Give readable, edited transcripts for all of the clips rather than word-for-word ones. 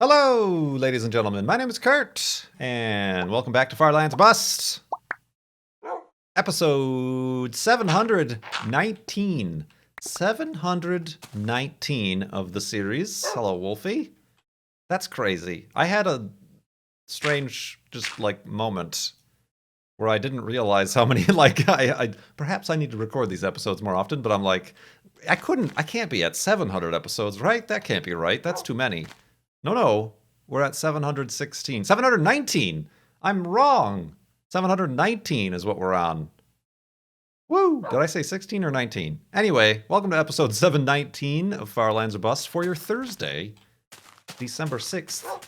Hello, ladies and gentlemen. My name is Kurt, and welcome back to Farlands Bust. Episode 719. 719 of the series. Hello, Wolfie. That's crazy. I had a strange, moment where I didn't realize how many, perhaps I need to record these episodes more often, but I'm like, I can't be at 700 episodes, right? That can't be right. That's too many. No, we're at 716. 719! I'm wrong! 719 is what we're on. Woo! Did I say 16 or 19? Anyway, welcome to episode 719 of Farlands Bust for your Thursday, December 6th.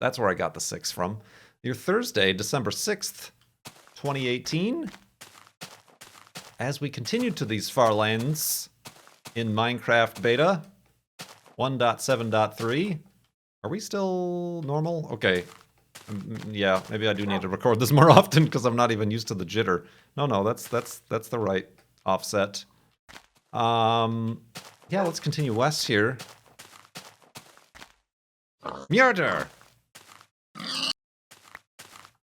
That's where I got the 6 from. Your Thursday, December 6th, 2018. As we continue to these Farlands in Minecraft Beta 1.7.3. Are we still normal? Okay. Yeah, maybe I do need to record this more often because I'm not even used to the jitter. No, that's the right offset. Yeah, let's continue west here. Murder!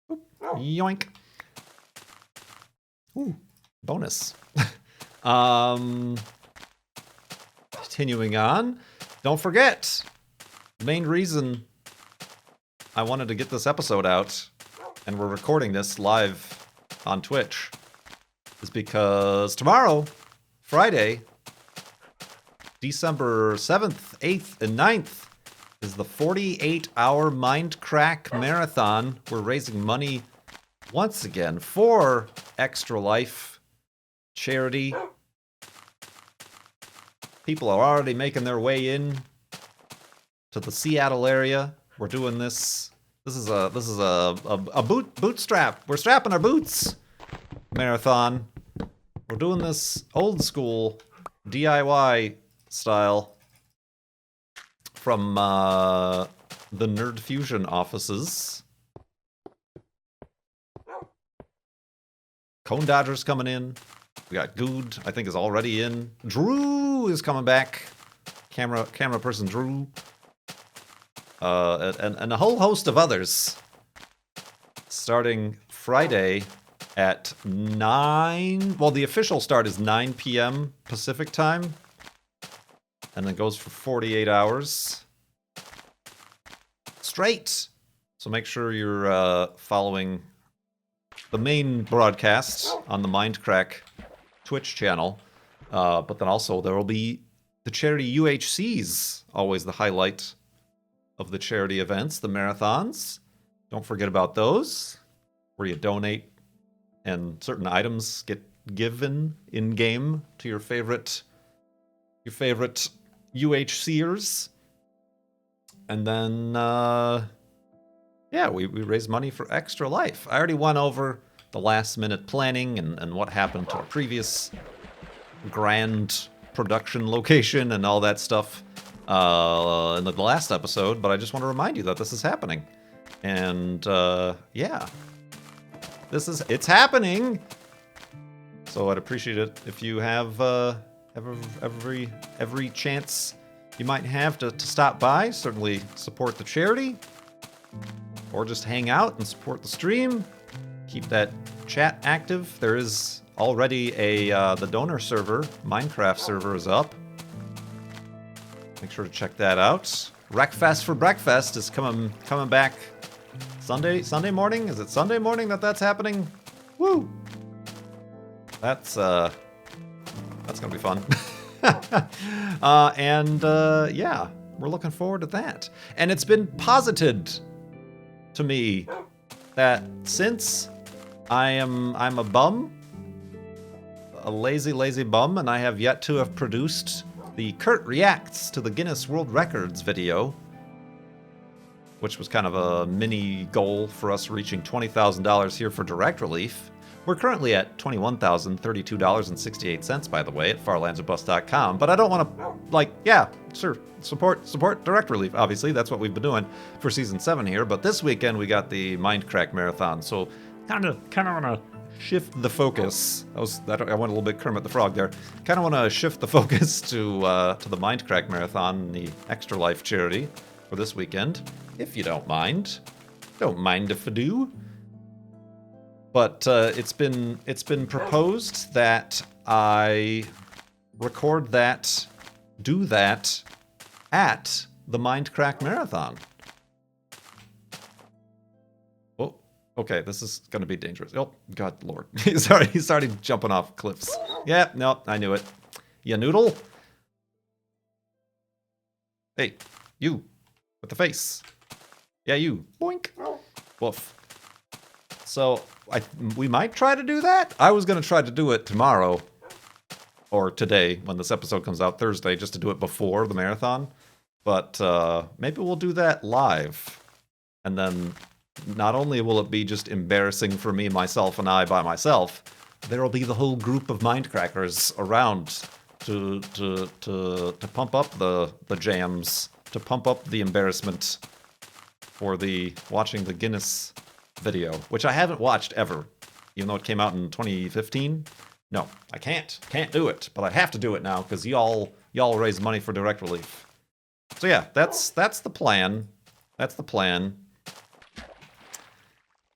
Oop, yoink. Ooh, bonus. Continuing on. Don't forget, the main reason I wanted to get this episode out, and we're recording this live on Twitch, is because tomorrow, Friday, December 7th, 8th, and 9th, is the 48-hour Mindcrack Marathon. We're raising money once again for Extra Life charity. People are already making their way in to the Seattle area. We're doing this. This is a bootstrap. We're strapping our boots marathon. We're doing this old school DIY style from the Nerd Fusion offices. Cone Dodger's coming in. We got Good, I think, is already in. Drew is coming back. Camera person Drew. And a whole host of others. Starting Friday at 9... Well, the official start is 9 p.m. Pacific time. And it goes for 48 hours. Straight! So make sure you're following the main broadcast on the Mindcrack Twitch channel. But then also there will be the charity UHCs, always the highlight of the charity events, the marathons. Don't forget about those, where you donate and certain items get given in-game to your favorite UHCers. And then, yeah, we raise money for Extra Life. I already went over the last-minute planning and what happened to our previous grand production location and all that stuff in the last episode, but I just want to remind you that this is happening. And, yeah. It's happening! So I'd appreciate it if you have every chance you might have to stop by. Certainly support the charity. Or just hang out and support the stream. Keep that chat active. There is already the donor server, Minecraft server, is up. Make sure to check that out. Wreckfest for Breakfast is coming back Sunday morning? Is it Sunday morning that's happening? Woo! That's gonna be fun. Yeah, we're looking forward to that. And it's been posited to me that since I'm a bum, a lazy bum, and I have yet to have produced the Kurt Reacts to the Guinness World Records video, which was kind of a mini goal for us reaching $20,000 here for Direct Relief. We're currently at $21,032.68, by the way, at farlandsofbust.com. But I don't want to, yeah, sure, support Direct Relief, obviously. That's what we've been doing for Season 7 here. But this weekend, we got the Mindcrack Marathon. So kind of want to shift the focus. I went a little bit Kermit the Frog there. Kind of want to shift the focus to the Mindcrack Marathon, the Extra Life charity. for this weekend, if you don't mind. Don't mind if I do. But it's been proposed that I record that, do that at the Mindcrack Marathon. Oh, okay, this is gonna be dangerous. Oh, God Lord. He's already jumping off cliffs. Yeah, no, I knew it. You noodle? Hey, you, with the face. Yeah, you. Boink. Woof. So, we might try to do that? I was gonna try to do it tomorrow, or today, when this episode comes out Thursday, just to do it before the marathon. But maybe we'll do that live. And then not only will it be just embarrassing for me, myself, and I by myself, there will be the whole group of Mindcrackers around to pump up the jams, to pump up the embarrassment for the watching the Guinness video, which I haven't watched ever, even though it came out in 2015. No, I can't do it, but I have to do it now because y'all raise money for Direct Relief. So yeah, that's the plan. That's the plan.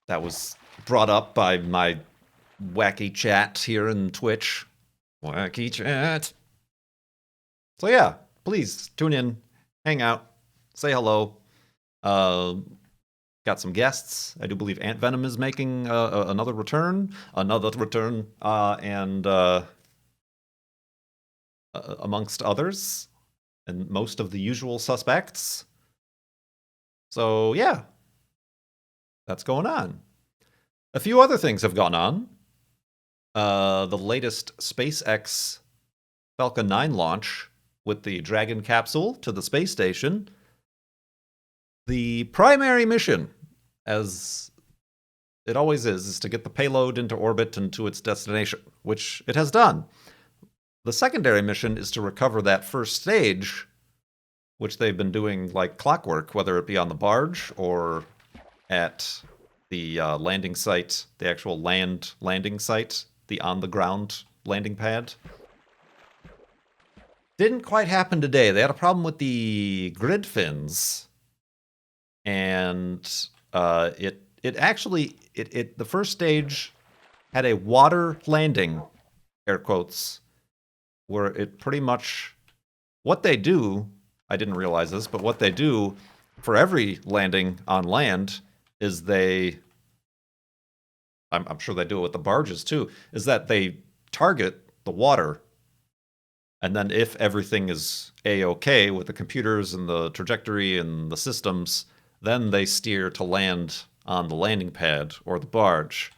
That was brought up by my wacky chat here in Twitch. Wacky chat. So yeah, please tune in, hang out, say hello. Got some guests. I do believe Ant Venom is making another return. And amongst others. And most of the usual suspects. So yeah, that's going on. A few other things have gone on. The latest SpaceX Falcon 9 launch with the Dragon capsule to the space station. The primary mission, as it always is to get the payload into orbit and to its destination, which it has done. The secondary mission is to recover that first stage, which they've been doing like clockwork, whether it be on the barge or at the landing site, the actual landing site, the on-the-ground landing pad. Didn't quite happen today. They had a problem with the grid fins. And the first stage had a water landing, air quotes, where it pretty much, what they do, I didn't realize this, but what they do for every landing on land is I'm sure they do it with the barges too, is that they target the water. And then if everything is A-okay with the computers and the trajectory and the systems, then they steer to land on the landing pad or the barge.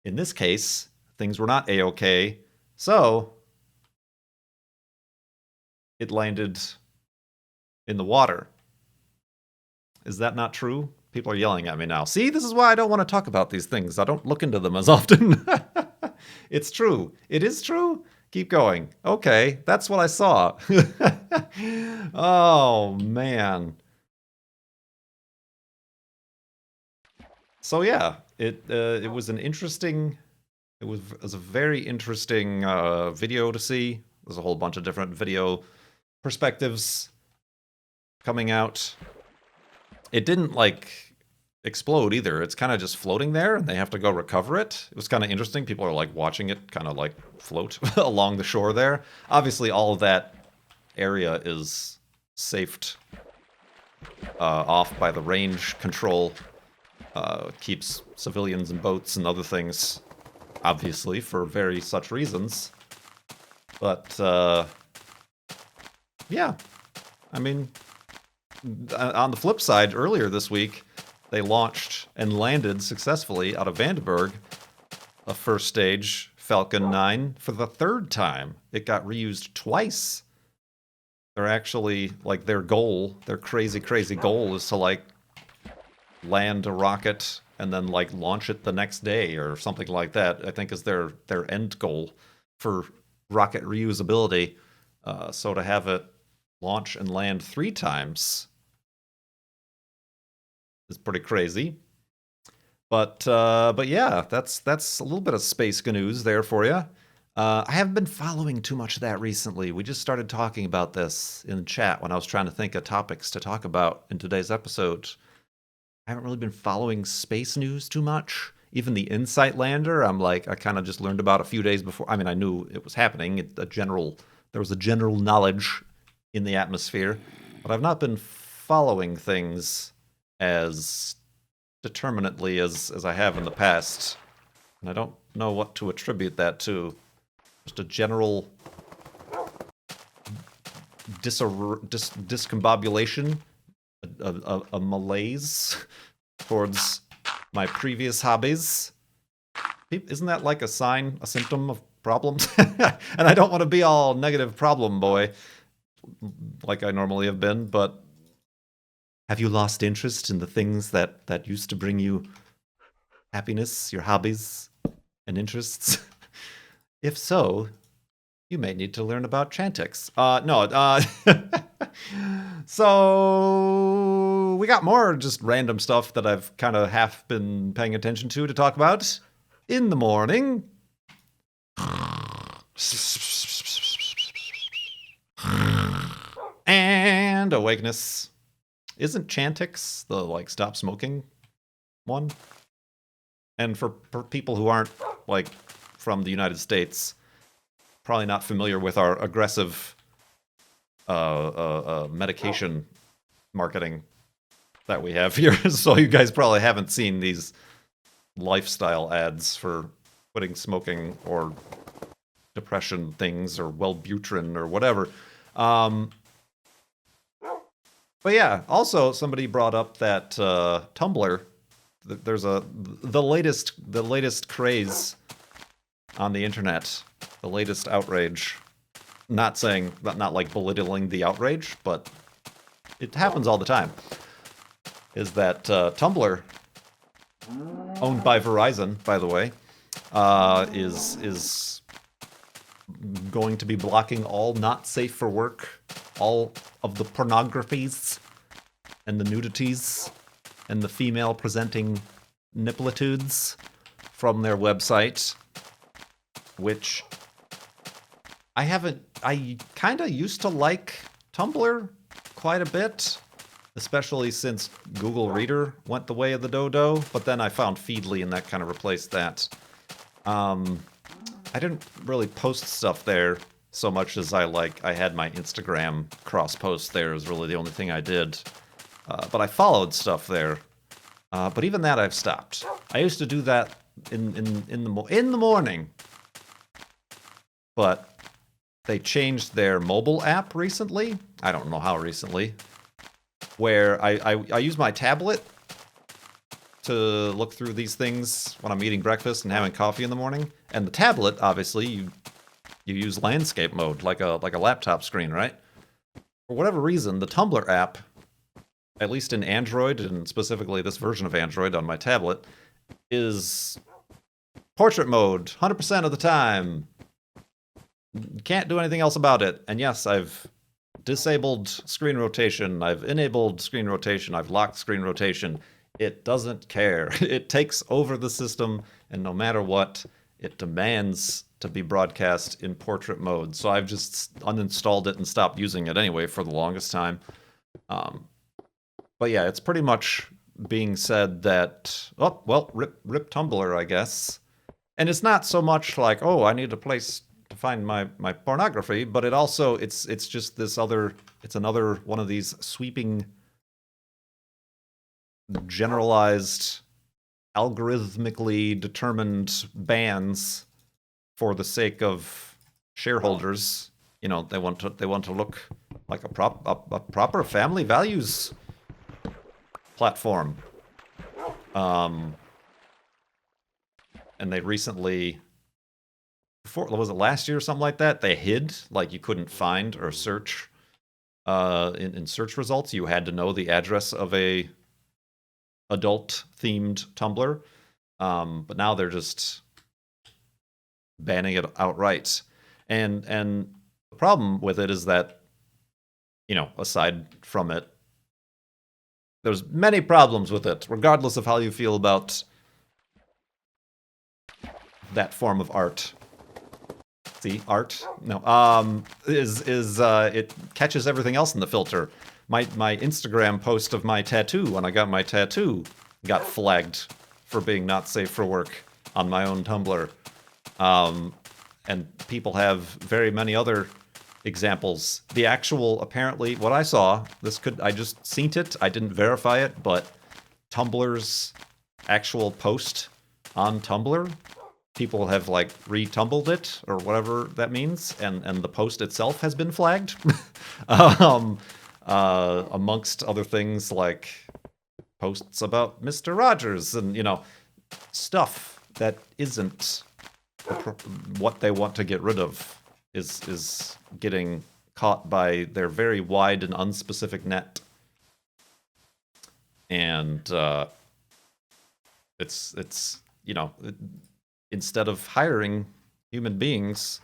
In this case, things were not A-okay, so it landed in the water. Is that not true? People are yelling at me now. See, this is why I don't want to talk about these things. I don't look into them as often. It's true. It is true? Keep going. Okay, that's what I saw. Oh, man. So yeah, it was an interesting, it was a very interesting video to see. There's a whole bunch of different video perspectives coming out. It didn't like explode either. It's kind of just floating there and they have to go recover it. It was kind of interesting. People are like watching it kind of like float along the shore there. Obviously all of that area is safed off by the range control. Keeps civilians and boats and other things, obviously, for very such reasons. But, yeah. I mean, on the flip side, earlier this week, they launched and landed successfully out of Vandenberg a first stage Falcon 9 for the third time. It got reused twice. They're actually, like, their goal, their crazy, crazy goal is to, like, land a rocket and then like launch it the next day or something like that, I think is their end goal for rocket reusability. So to have it launch and land 3 times is pretty crazy. But yeah, that's a little bit of space news there for you. I haven't been following too much of that recently. We just started talking about this in chat when I was trying to think of topics to talk about in today's episode. I haven't really been following space news too much. Even the Insight lander, I kind of just learned about a few days before. I mean, I knew it was happening. There was a general knowledge in the atmosphere, but I've not been following things as determinately as I have in the past. And I don't know what to attribute that to. Just a general discombobulation, a malaise towards my previous hobbies. Isn't that like a sign, a symptom of problems? And I don't want to be all negative problem boy like I normally have been, but have you lost interest in the things that used to bring you happiness, your hobbies and interests? If so, you may need to learn about Chantix. So we got more just random stuff that I've kind of half been paying attention to talk about in the morning. And awakeness. Isn't Chantix the like stop smoking one? And for people who aren't like from the United States, probably not familiar with our aggressive medication marketing that we have here. So you guys probably haven't seen these lifestyle ads for quitting smoking or depression things or Wellbutrin or whatever. But yeah, also somebody brought up that Tumblr. There's the latest craze on the internet, the latest outrage. Not like belittling the outrage, but it happens all the time. Is that Tumblr, owned by Verizon, by the way, is going to be blocking all not safe for work, all of the pornographies and the nudities and the female presenting nipplitudes from their website, which I kind of used to like Tumblr quite a bit, especially since Google Reader went the way of the dodo, but then I found Feedly and that kind of replaced that. I didn't really post stuff there so much as I had my Instagram cross-post there is really the only thing I did. But I followed stuff there. But even that I've stopped. I used to do that in the morning. But they changed their mobile app recently. I don't know how recently. Where I use my tablet to look through these things when I'm eating breakfast and having coffee in the morning. And the tablet, obviously, you use landscape mode like a laptop screen, right? For whatever reason, the Tumblr app, at least in Android, and specifically this version of Android on my tablet, is portrait mode 100% of the time. Can't do anything else about it. And yes, I've disabled screen rotation, I've enabled screen rotation, I've locked screen rotation. It doesn't care. It takes over the system, and no matter what, it demands to be broadcast in portrait mode. So I've just uninstalled it and stopped using it anyway for the longest time. But yeah, it's pretty much being said that, oh, well, rip Tumblr, I guess. And it's not so much like, oh, I need a place to find my pornography, but it also, it's just this other, it's another one of these sweeping, generalized, algorithmically determined bans for the sake of shareholders. You know, they want to look like a proper family values platform. And they recently, was it last year or something like that? They hid, like you couldn't find or search in search results. You had to know the address of a adult-themed Tumblr. But now they're just banning it outright. And the problem with it is that, you know, aside from it, there's many problems with it, regardless of how you feel about that form of art. See, art? No. It catches everything else in the filter. My Instagram post of my tattoo when I got my tattoo got flagged for being not safe for work on my own Tumblr. And people have very many other examples. The actual, apparently, what I saw, I just seen it, I didn't verify it, but Tumblr's actual post on Tumblr, people have like retumbled it or whatever that means, and the post itself has been flagged. Amongst other things like posts about Mr. Rogers and, stuff that isn't what they want to get rid of is getting caught by their very wide and unspecific net. And it's instead of hiring human beings,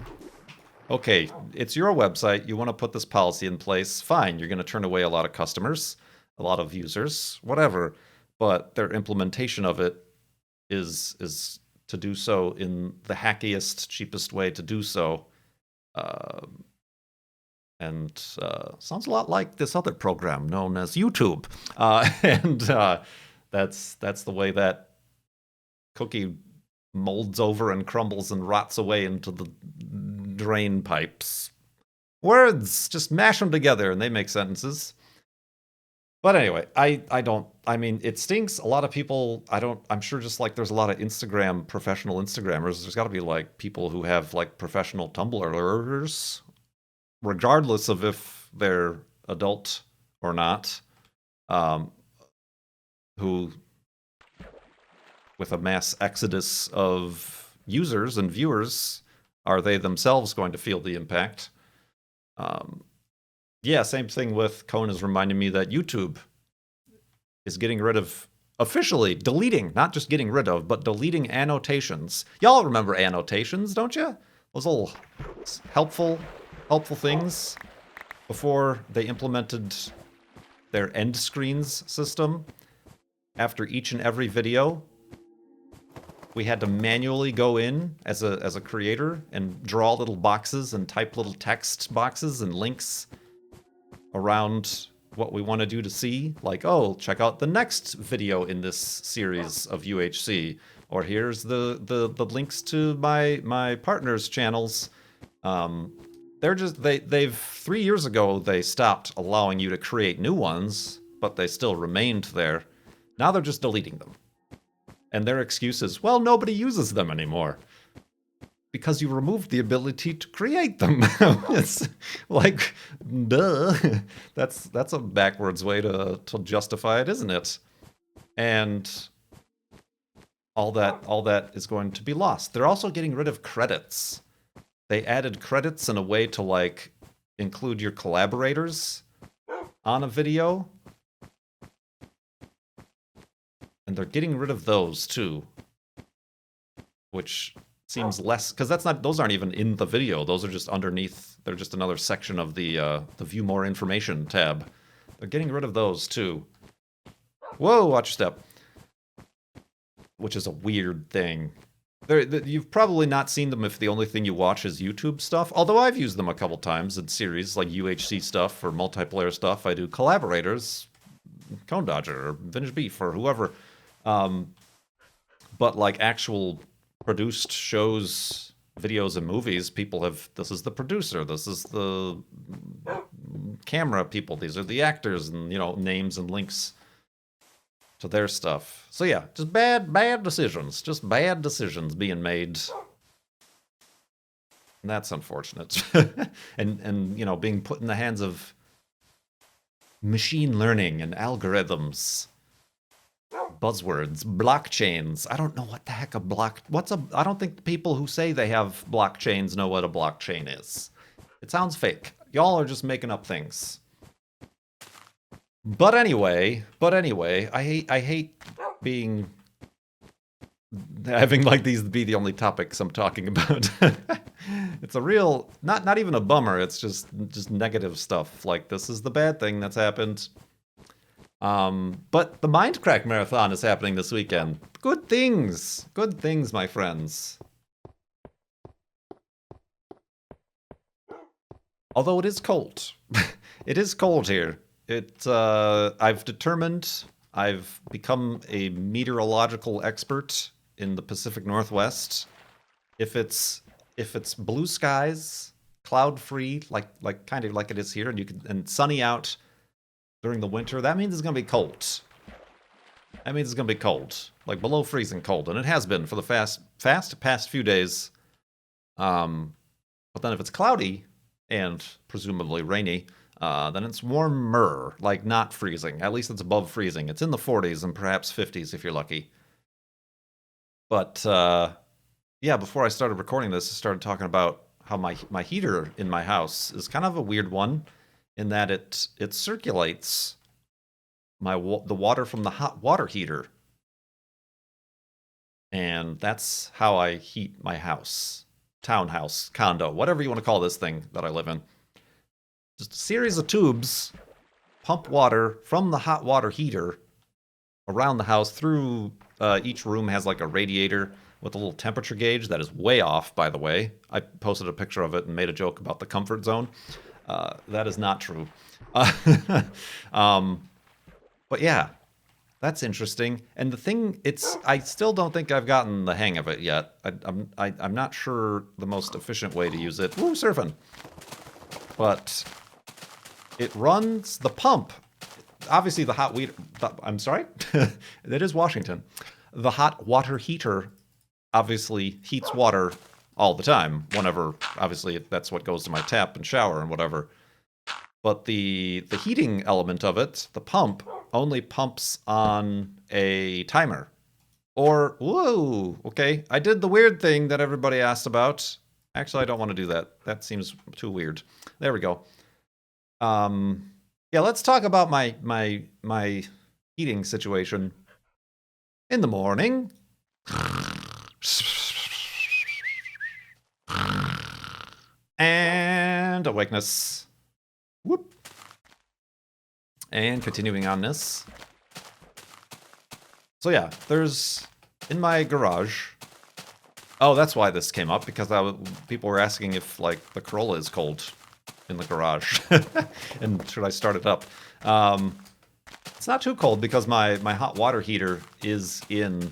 okay, it's your website, you want to put this policy in place, fine, you're going to turn away a lot of customers, a lot of users, whatever, but their implementation of it is to do so in the hackiest, cheapest way to do so. And sounds a lot like this other program known as YouTube. That's the way that cookie molds over and crumbles and rots away into the drain pipes. Words, just mash them together and they make sentences. But anyway, I mean, it stinks. A lot of people, I'm sure just like there's a lot of professional Instagrammers, there's got to be like people who have like professional Tumblrers, regardless of if they're adult or not, who, with a mass exodus of users and viewers, are they themselves going to feel the impact? Yeah, same thing with Cone is reminding me that YouTube is getting rid of, officially deleting, not just getting rid of, but deleting annotations. Y'all remember annotations, don't you? Those little helpful things before they implemented their end screens system. After each and every video, we had to manually go in as a creator and draw little boxes and type little text boxes and links around what we want to do to see. Like, oh, check out the next video in this series of UHC. Or here's the links to my partner's channels. They've 3 years ago, they stopped allowing you to create new ones, but they still remained there. Now they're just deleting them. And their excuse is, well, nobody uses them anymore. Because you removed the ability to create them. It's like, duh. That's a backwards way to justify it, isn't it? And all that is going to be lost. They're also getting rid of credits. They added credits in a way to like include your collaborators on a video. And they're getting rid of those too. Which seems less, because those aren't even in the video. Those are just underneath. They're just another section of the View More Information tab. They're getting rid of those too. Whoa, watch your step. Which is a weird thing. You've probably not seen them if the only thing you watch is YouTube stuff. Although I've used them a couple times in series like UHC stuff or multiplayer stuff. I do collaborators, Cone Dodger or Vintage Beef or whoever. But like actual produced shows, videos, and movies, people have, this is the producer, this is the camera people, these are the actors, and names and links to their stuff. So yeah, just bad decisions, just bad decisions being made. And that's unfortunate. and being put in the hands of machine learning and algorithms. Buzzwords, blockchains. I don't know what the heck I don't think people who say they have blockchains know what a blockchain is. It sounds fake. Y'all are just making up things. But anyway, I hate having like these be the only topics I'm talking about. It's a real, not even a bummer, it's just negative stuff. Like, this is the bad thing that's happened. But the Mindcrack Marathon is happening this weekend. Good things, my friends. Although it is cold. It is cold here. I've determined I've become a meteorological expert in the Pacific Northwest. If it's if it's blue skies, cloud free, like kind of like it is here, and sunny out during the winter, that means it's gonna be cold. That means it's gonna be cold, like below freezing cold, and it has been for the past few days. But then if it's cloudy and presumably rainy, then it's warmer, like not freezing. At least it's above freezing. It's in the 40s and perhaps 50s if you're lucky. But yeah, before I started recording this, I started talking about how my heater in my house is kind of a weird one, in that it circulates the water from the hot water heater, and that's how I heat my house, townhouse, condo, whatever you want to call this thing that I live in. Just a series of tubes pump water from the hot water heater around the house through. Each room has like a radiator with a little temperature gauge that is way off, by the way. I posted a picture of it and made a joke about the comfort zone. That is not true. But yeah, that's interesting. And the thing, I still don't think I've gotten the hang of it yet. I'm not sure the most efficient way to use it. Woo, surfing. But it runs the pump. Obviously, the hot water. I'm sorry, that is Washington. The hot water heater obviously heats water all the time. Whenever, obviously, that's what goes to my tap and shower and whatever. But the heating element of it, the pump, only pumps on a timer. Or, whoa, okay, I did the weird thing that everybody asked about. Actually, I don't want to do that. That seems too weird. There we go. Yeah, let's talk about my heating situation. In the morning. And awakeness. Whoop. And continuing on this. So yeah, there's in my garage. Oh, that's why this came up, because people were asking if like the Corolla is cold in the garage, and should I start it up? It's not too cold because my hot water heater is in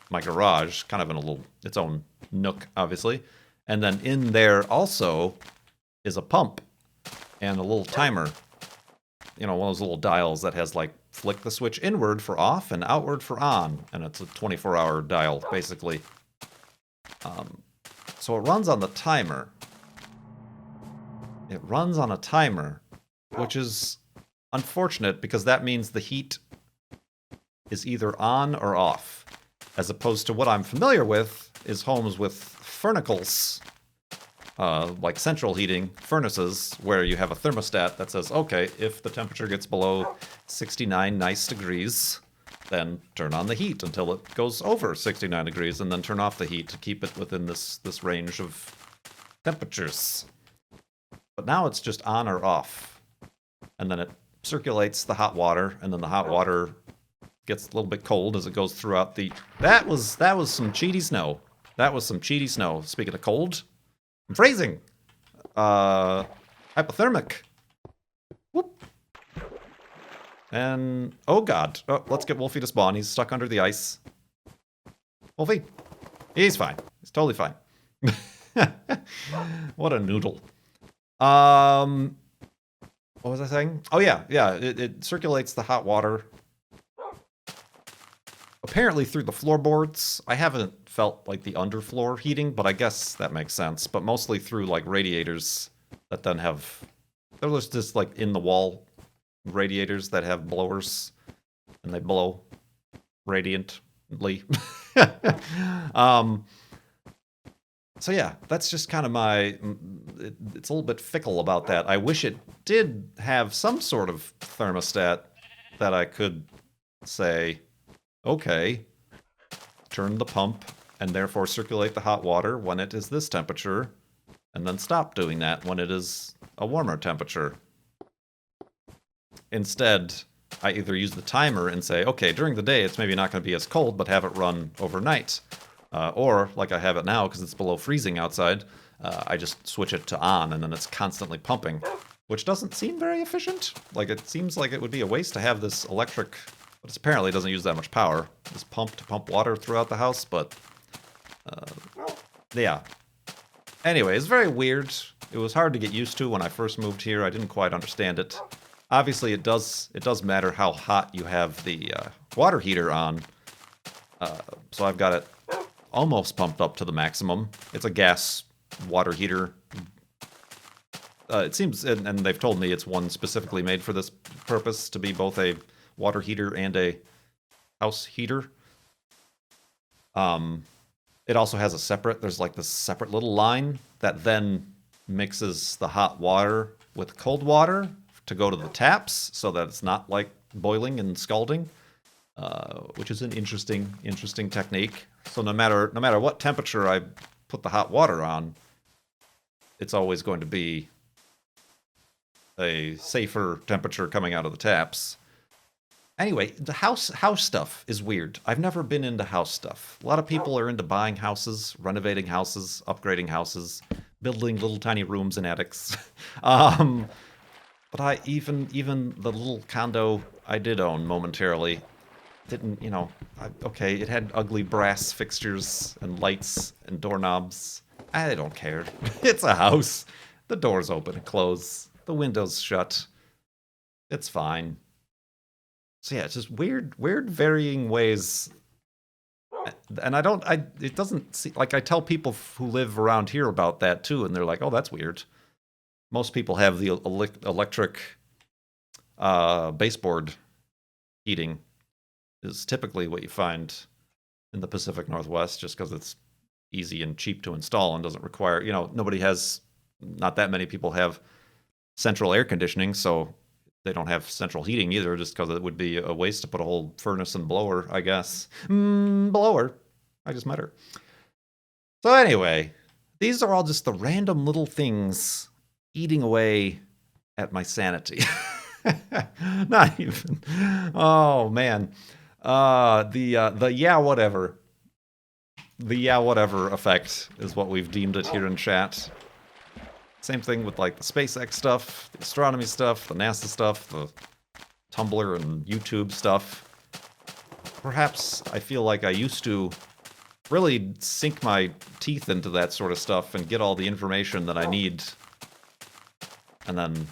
my garage, kind of in its own nook, obviously, and then in there also is a pump and a little timer. You know, one of those little dials that has like flick the switch inward for off and outward for on, and it's a 24-hour dial basically. So it runs on the timer. It runs on a timer, which is unfortunate because that means the heat is either on or off, as opposed to what I'm familiar with is homes with furnicles, like central heating furnaces, where you have a thermostat that says, okay, if the temperature gets below 69 nice degrees, then turn on the heat until it goes over 69 degrees, and then turn off the heat to keep it within this range of temperatures. But now it's just on or off, and then it circulates the hot water, and then the hot water gets a little bit cold as it goes throughout the... That was some cheaty snow. That was some cheaty snow. Speaking of cold, I'm freezing. Hypothermic. Whoop. And, oh god. Oh, let's get Wolfie to spawn. He's stuck under the ice. Wolfie. He's fine. He's totally fine. What a noodle. What was I saying? Oh yeah, it circulates the hot water. Apparently through the floorboards. I haven't felt like the underfloor heating, but I guess that makes sense. But mostly through like radiators that then have... There's just like in the wall radiators that have blowers, and they blow radiantly. So yeah, that's just kind of it's a little bit fickle about that. I wish it did have some sort of thermostat that I could say, okay, turn the pump and therefore circulate the hot water when it is this temperature, and then stop doing that when it is a warmer temperature. Instead, I either use the timer and say, okay, during the day it's maybe not going to be as cold, but have it run overnight. Or, like I have it now, because it's below freezing outside, I just switch it to on, and then it's constantly pumping, which doesn't seem very efficient. Like, it seems like it would be a waste to have this electric, but it apparently doesn't use that much power. This pump to pump water throughout the house, but yeah. Anyway, it's very weird. It was hard to get used to when I first moved here. I didn't quite understand it. Obviously, it does matter how hot you have the water heater on. So I've got it almost pumped up to the maximum. It's a gas water heater. It seems, and they've told me it's one specifically made for this purpose, to be both a water heater and a house heater. It also has a separate, there's like this separate little line that then mixes the hot water with cold water to go to the taps, so that it's not like boiling and scalding, which is an interesting technique. So no matter what temperature I put the hot water on, it's always going to be a safer temperature coming out of the taps. Anyway, the house stuff is weird. I've never been into house stuff. A lot of people are into buying houses, renovating houses, upgrading houses, building little tiny rooms and attics. But I even the little condo I did own momentarily didn't, okay, it had ugly brass fixtures and lights and doorknobs. I don't care. It's a house. The doors open and close. The windows shut. It's fine. So yeah, it's just weird varying ways. And it doesn't seem like, I tell people who live around here about that too, and they're like, oh, that's weird. Most people have the electric baseboard heating is typically what you find in the Pacific Northwest, just because it's easy and cheap to install and doesn't require, not that many people have central air conditioning, so they don't have central heating either, just because it would be a waste to put a whole furnace and blower, I guess. Blower. I just met her. So anyway, these are all just the random little things eating away at my sanity. Not even. Oh, man. The yeah, whatever. The yeah, whatever effect is what we've deemed it here in chat. Same thing with like the SpaceX stuff, the astronomy stuff, the NASA stuff, the Tumblr and YouTube stuff. Perhaps I feel like I used to really sink my teeth into that sort of stuff and get all the information that I need, and then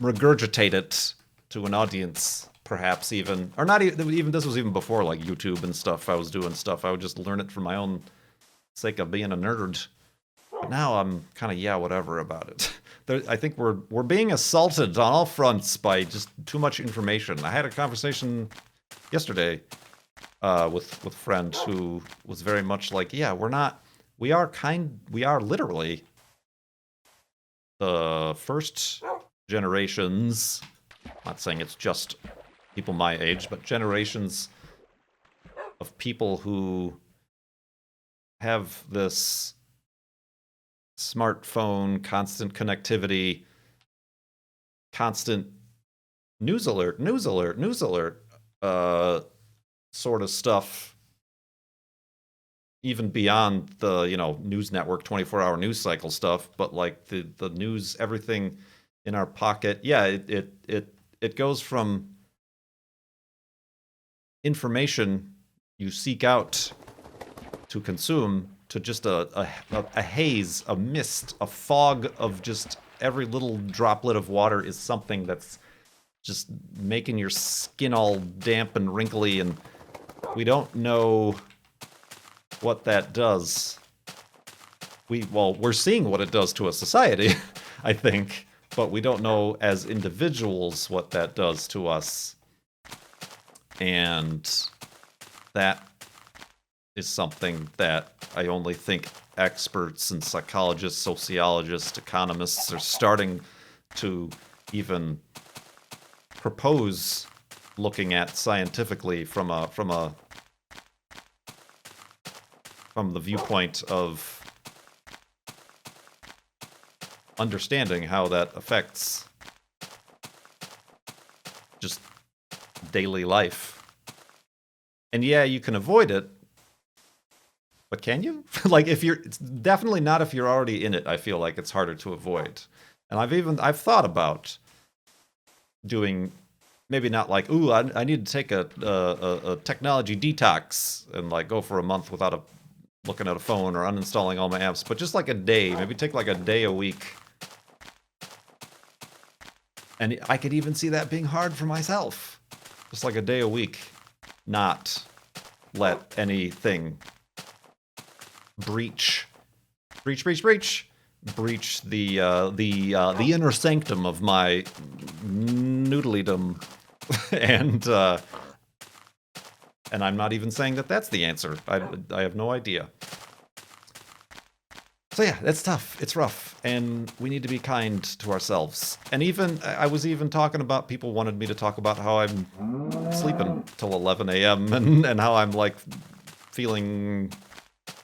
regurgitate it to an audience, perhaps even, or not even, this was even before like YouTube and stuff. I was doing stuff, I would just learn it for my own sake of being a nerd. But now I'm kind of yeah whatever about it. I think we're being assaulted on all fronts by just too much information. I had a conversation yesterday with a friend who was very much like, yeah, we are literally the first generations, not saying it's just people my age, but generations of people who have this smartphone, constant connectivity, constant news alert, sort of stuff, even beyond the, news network 24-hour news cycle stuff, but like the news, everything in our pocket. Yeah, it goes from information you seek out to consume to just a haze, a mist, a fog of just every little droplet of water is something that's just making your skin all damp and wrinkly, and we don't know what that does. We're seeing what it does to a society, I think, but we don't know as individuals what that does to us. And that is something that I only think experts and psychologists, sociologists, economists are starting to even propose looking at scientifically from the viewpoint of understanding how that affects just daily life. And yeah, you can avoid it, But can you? Like if you're, it's definitely not if you're already in it. I feel like it's harder to avoid. And I've thought about doing maybe not like, ooh, I need to take a technology detox and like go for a month without looking at a phone or uninstalling all my apps, but just like a day, maybe take like a day a week. And I could even see that being hard for myself. Just like a day a week, not let anything breach the inner sanctum of my noodledom, and I'm not even saying that that's the answer. I have no idea. So yeah, it's tough. It's rough, and we need to be kind to ourselves. And even I was even talking about, people wanted me to talk about how I'm sleeping till 11 a.m. and how I'm like feeling.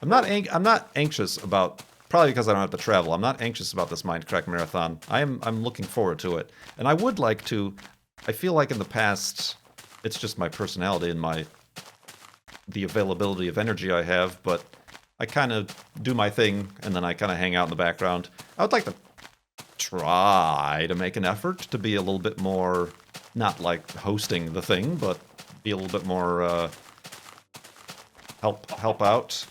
I'm not anxious about, probably because I don't have to travel. I'm not anxious about this Mindcrack marathon. I'm looking forward to it, and I would like to. I feel like in the past, it's just my personality and the availability of energy I have, but I kind of do my thing, and then I kind of hang out in the background. I would like to try to make an effort to be a little bit more, not like hosting the thing, but be a little bit more help out,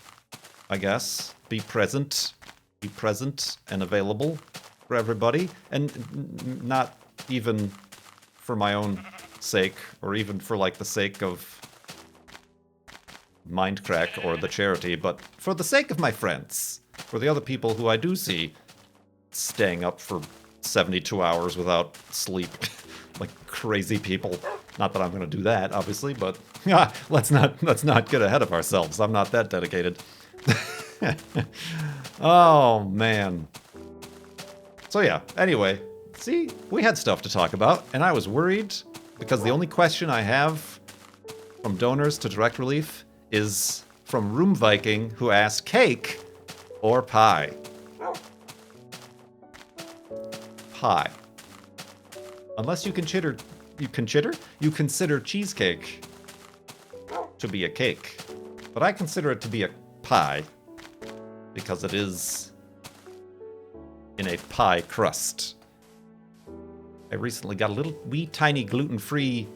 I guess. Be present and available for everybody, and not even for my own sake, or even for like the sake of Mindcrack or the charity, but for the sake of my friends, for the other people who I do see staying up for 72 hours without sleep, like crazy people. Not that I'm going to do that, obviously, but let's not get ahead of ourselves. I'm not that dedicated. Oh man. So yeah. Anyway, see, we had stuff to talk about, and I was worried because the only question I have from donors to Direct Relief is from Room Viking, who asked cake or pie. Pie. Unless you consider cheesecake to be a cake, but I consider it to be a pie because it is in a pie crust. I recently got a little wee tiny gluten-free.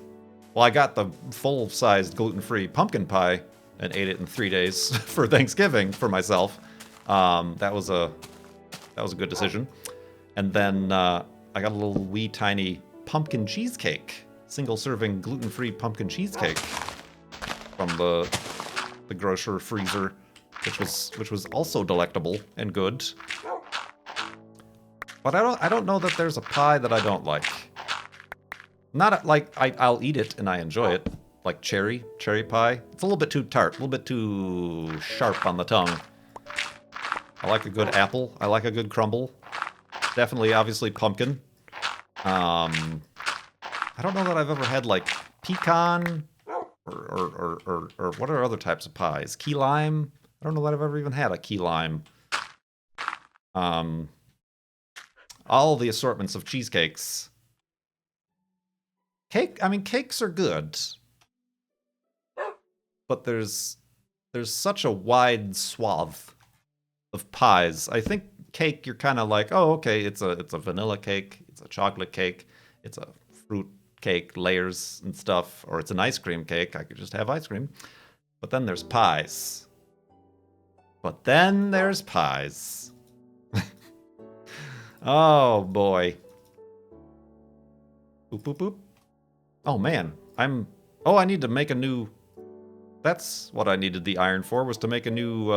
Well, I got the full-sized gluten-free pumpkin pie and ate it in 3 days for Thanksgiving for myself. That was a good decision. And then I got a little wee tiny pumpkin cheesecake, single-serving gluten-free pumpkin cheesecake from the grocer freezer, which was also delectable and good. But I don't know that there's a pie that I don't like. Not like I'll eat it and I enjoy it. Like cherry pie. It's a little bit too tart, a little bit too sharp on the tongue. I like a good apple. I like a good crumble. Definitely, obviously, pumpkin. I don't know that I've ever had like pecan or what are other types of pies? Key lime. I don't know that I've ever even had a key lime. All the assortments of cheesecakes. Cakes are good. But there's such a wide swath of pies. I think cake, you're kind of like, oh, okay, it's a vanilla cake, it's a chocolate cake, it's a fruit cake, layers and stuff, or it's an ice cream cake. I could just have ice cream. But then there's pies. Oh boy. Boop boop boop. Oh man, I need to make a new. That's what I needed the iron for, was to make a new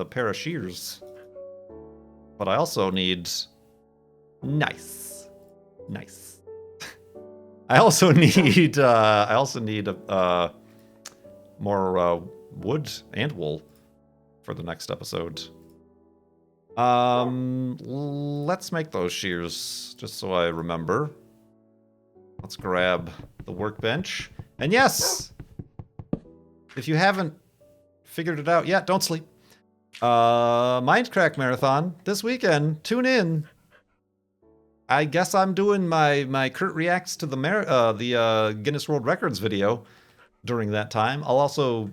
pair of shears. But I also need... Nice. I also need more wood and wool for the next episode. Let's make those shears, just so I remember. Let's grab the workbench. And yes! If you haven't figured it out yet, don't sleep. Mindcrack Marathon this weekend. Tune in. I guess I'm doing my Kurt reacts to the Guinness World Records video during that time. I'll also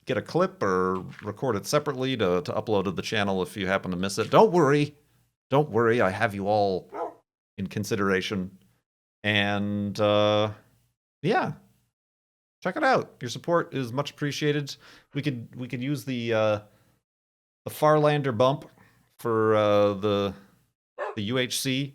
get a clip or record it separately to upload to the channel if you happen to miss it. Don't worry. Don't worry. I have you all in consideration. And yeah, check it out. Your support is much appreciated. We could use the Farlander bump for the UHC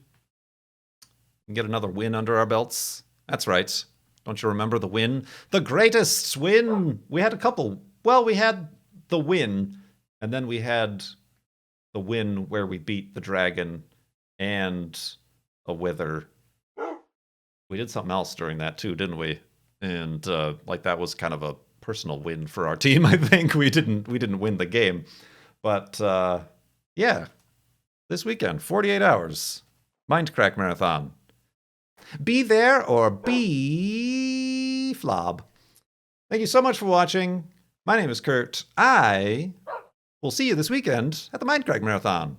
and get another win under our belts. That's right. Don't you remember the win? The greatest win! We had a couple. Well, we had the win, and then we had the win where we beat the dragon and a wither. We did something else during that too, didn't we? And like that was kind of a personal win for our team. I think we didn't win the game, but yeah, this weekend, 48 hours, Mindcrack Marathon. Be there or be flob. Thank you so much for watching. My name is Kurt. I will see you this weekend at the Mindcrack Marathon.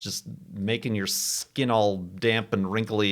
Just making your skin all damp and wrinkly.